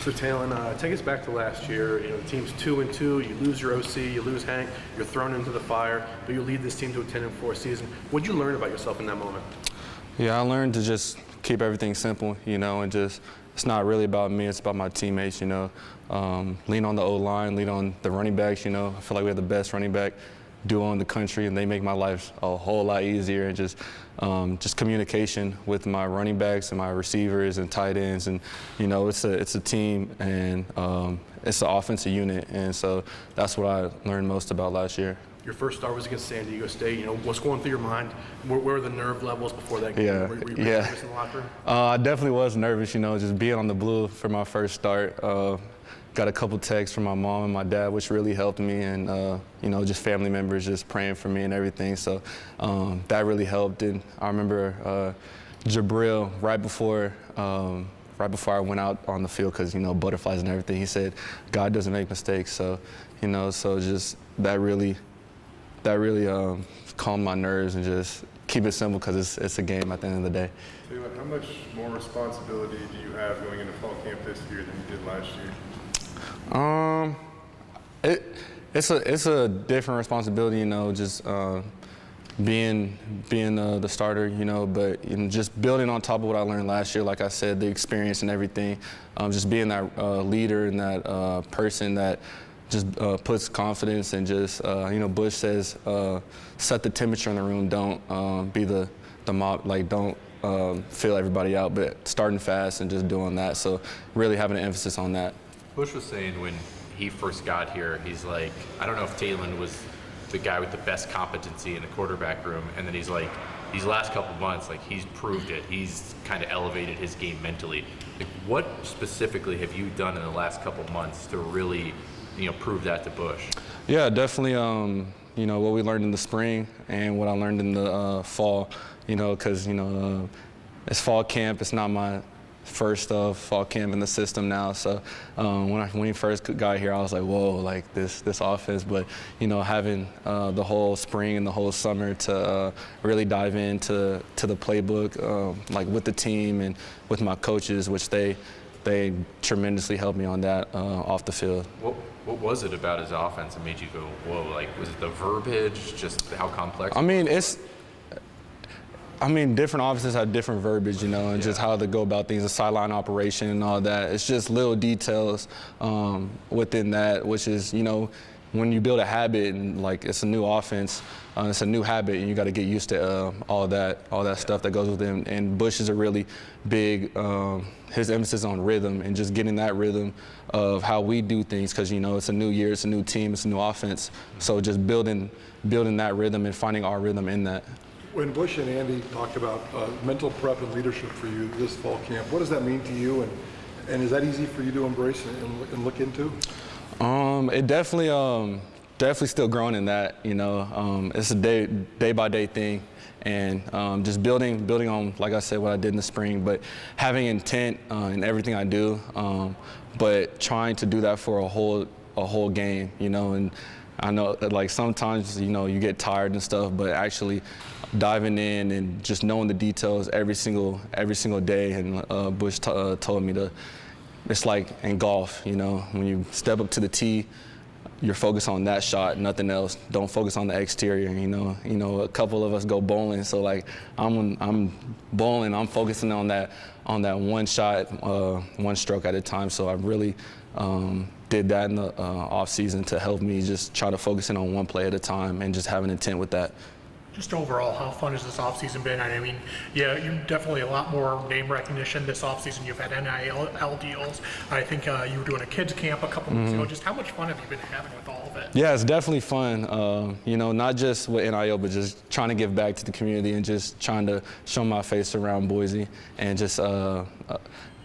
So Taylen, take us back to last year. You know, the team's 2-2. You lose your OC, you lose Hank. You're thrown into the fire, but you lead this team to a 10-4 season. What did you learn about yourself in that moment? Yeah, I learned to just keep everything simple, you know, and just it's not really about me. It's about my teammates, you know. Lean on the O-line, lean on the running backs, you know. I feel like we have the best running back duo in the country, and they make my life a whole lot easier. And just communication with my running backs and my receivers and tight ends, and you know, it's a team, and it's an offensive unit, and so that's what I learned most about last year. Your first start was against San Diego State. You know, what's going through your mind? Where were the nerve levels before that game? Yeah, Were you nervous in the locker room? I definitely was nervous, you know, just being on the blue for my first start. Got a couple texts from my mom and my dad, which really helped me, and you know, just family members just praying for me and everything. So that really helped. And I remember Jabril right before I went out on the field, because you know, butterflies and everything. He said, "God doesn't make mistakes." So you know, so just that really calmed my nerves and just keep it simple, because it's a game at the end of the day. Taylen, how much more responsibility do you have going into fall camp this year than you did last year? It's a different responsibility, you know, just being the starter, you know, but you know, just building on top of what I learned last year. Like I said, the experience and everything, just being that leader and that person that just puts confidence, and just you know, Bush says, set the temperature in the room. Don't be the mob, like don't fill everybody out, but starting fast and just doing that. So really having an emphasis on that. Bush was saying when he first got here, he's like, I don't know if Taylen was the guy with the best competency in the quarterback room, and then he's like, these last couple months, like he's proved it. He's kind of elevated his game mentally. Like, what specifically have you done in the last couple months to really, you know, prove that to Bush? Yeah, definitely. You know, what we learned in the spring and what I learned in the fall. You know, because you know, it's fall camp. It's not my first fall camp in the system now. So when he first got here, I was like, whoa, like this offense. But you know, having the whole spring and the whole summer to really dive into the playbook, like with the team and with my coaches, which they tremendously helped me on that off the field. What was it about his offense that made you go, whoa? Like, was it the verbiage, just how complex? I mean, different offices have different verbiage, you know, and just how they go about things, the sideline operation and all that. It's just little details within that, which is, you know, when you build a habit and like it's a new offense, it's a new habit, and you got to get used to all that stuff that goes with him. And Bush is a really big, his emphasis on rhythm and just getting that rhythm of how we do things, because you know, it's a new year, it's a new team, it's a new offense. So just building that rhythm and finding our rhythm in that. When Bush and Andy talked about mental prep and leadership for you this fall camp, what does that mean to you, and is that easy for you to embrace and look into? It definitely still growing in that, you know. It's a day by day thing, and just building on, like I said, what I did in the spring, but having intent in everything I do, but trying to do that for a whole game, you know. And I know that, like, sometimes, you know, you get tired and stuff, but actually diving in and just knowing the details every single day. And Bush told me it's like in golf, you know, when you step up to the tee, you're focused on that shot, nothing else. Don't focus on the exterior. You know, a couple of us go bowling, so like I'm bowling, I'm focusing on that one shot, one stroke at a time. So I really did that in the off season to help me just try to focus in on one play at a time and just have an intent with that. Just overall, how fun has this offseason been? I mean, yeah, you definitely a lot more name recognition this offseason. You've had NIL deals. I think you were doing a kids camp a couple months ago. Just how much fun have you been having with all of it? Yeah, it's definitely fun. You know, not just with NIL, but just trying to give back to the community and just trying to show my face around Boise, and just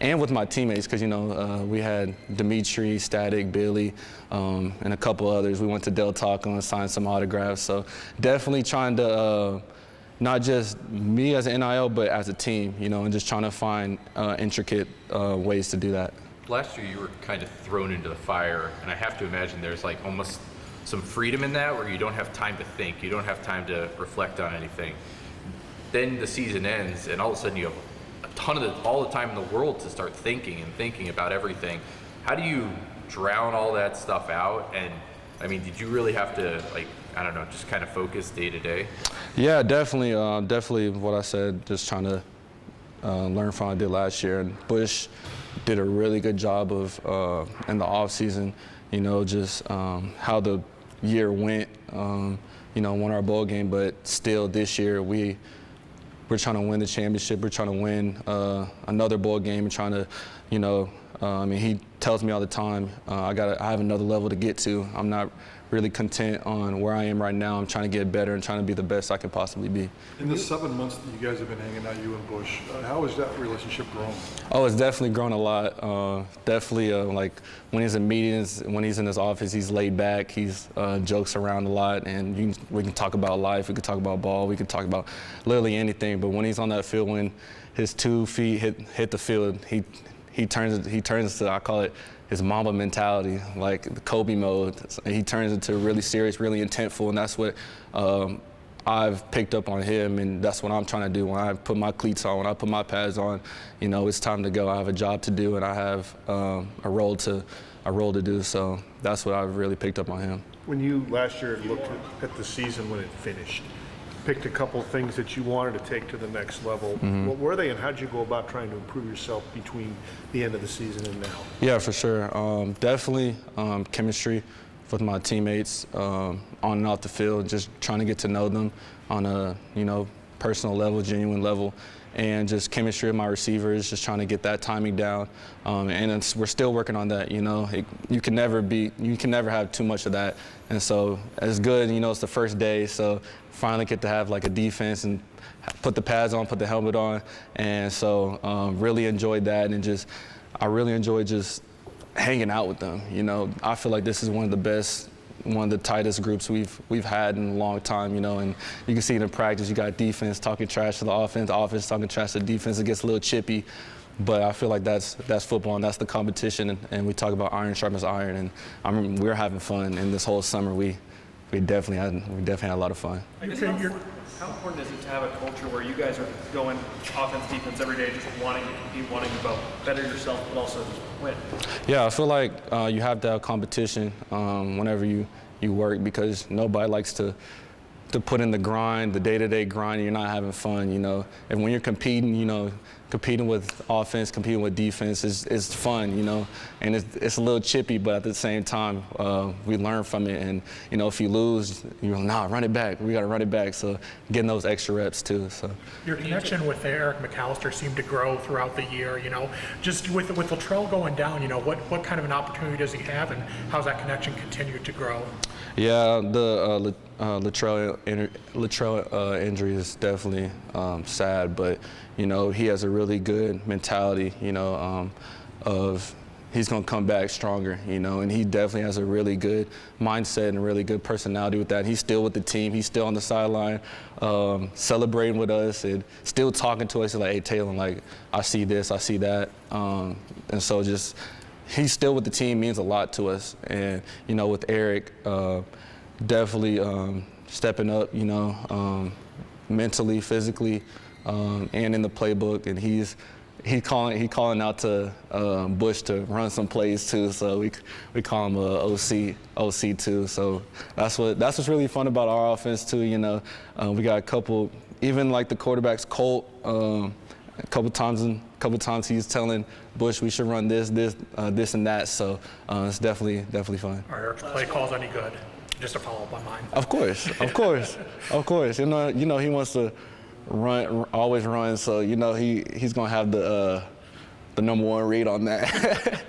and with my teammates, because, you know, we had Dimitri, Static, Billy, and a couple others. We went to Del Taco and signed some autographs. So definitely trying to, not just me as an NIL, but as a team, you know, and just trying to find intricate ways to do that. Last year you were kind of thrown into the fire, and I have to imagine there's like almost some freedom in that, where you don't have time to think, you don't have time to reflect on anything. Then the season ends, and all of a sudden you have all the time in the world to start thinking about everything. How do you drown all that stuff out? And I mean, did you really have to, like, I don't know, just kind of focus day to day? Yeah, definitely. Definitely what I said, just trying to learn from what I did last year. And Bush did a really good job of, in the offseason, you know, just how the year went, you know, won our bowl game, but still this year we're trying to win the championship. We're trying to win another bowl game and trying to, you know, I mean, he tells me all the time, I have another level to get to. I'm not really content on where I am right now. I'm trying to get better and trying to be the best I can possibly be. In the 7 months that you guys have been hanging out, you and Bush, how has that relationship grown? Oh, it's definitely grown a lot. Definitely, like when he's in meetings, when he's in his office, he's laid back. He's jokes around a lot, and we can talk about life. We can talk about ball. We can talk about literally anything. But when he's on that field, when his 2 feet hit the field, he turns to, I call it, his Mamba mentality, like the Kobe mode. He turns into really serious, really intentful, and that's what I've picked up on him, and that's what I'm trying to do. When I put my cleats on, when I put my pads on, you know, it's time to go. I have a job to do, and I have a role to do. So that's what I've really picked up on him. When you last year looked at the season when it finished, picked a couple things that you wanted to take to the next level. What were they, and how did you go about trying to improve yourself between the end of the season and now? Yeah, for sure. Definitely chemistry with my teammates on and off the field, just trying to get to know them on a, you know, personal level, genuine level, and just chemistry with my receivers, just trying to get that timing down. And we're still working on that, you know. You can never have too much of that. And so it's good, you know, it's the first day, so finally get to have like a defense and put the pads on, put the helmet on. And so really enjoyed that, and I really enjoyed just hanging out with them. You know, I feel like this is one of the best, one of the tightest groups we've had in a long time, you know, and you can see it in practice. You got defense talking trash to the offense talking trash to the defense. It gets a little chippy, but I feel like that's football, and that's the competition, and we talk about iron sharpens iron, and we're having fun. And this whole summer we definitely had a lot of fun. How important is it to have a culture where you guys are going offense, defense every day, just wanting to compete, wanting to better yourself, but also just win? Yeah, I feel like you have to have competition whenever you work, because nobody likes to put in the grind, the day-to-day grind, and you're not having fun, you know. And when you're competing, you know, competing with offense, competing with defense is fun, you know. And it's a little chippy, but at the same time, we learn from it. And, you know, if you lose, you're like, nah, run it back. We got to run it back. So getting those extra reps, too. So Your connection with Eric McAllister seemed to grow throughout the year, you know. Just with Latrell going down, you know, what kind of an opportunity does he have, and how's that connection continue to grow? Yeah, the Latrell injury is definitely sad, but, you know, he has a really good mentality, you know, of he's going to come back stronger, you know, and he definitely has a really good mindset and a really good personality with that. He's still with the team. He's still on the sideline celebrating with us and still talking to us. He's like, hey, Taylen, like, I see this, I see that. And so just he's still with the team means a lot to us. And, you know, with Eric, definitely stepping up, you know, mentally, physically, and in the playbook. And he's calling out to Bush to run some plays too. So we call him OC too. So that's what's really fun about our offense too. You know, we got a couple, even like the quarterbacks, Colt. A couple times he's telling Bush we should run this and that. So it's definitely fun. Are Eric's play calls any good? Just to follow up on mine. Of course. You know he wants to run, always run. So you know he's gonna have the number one read on that.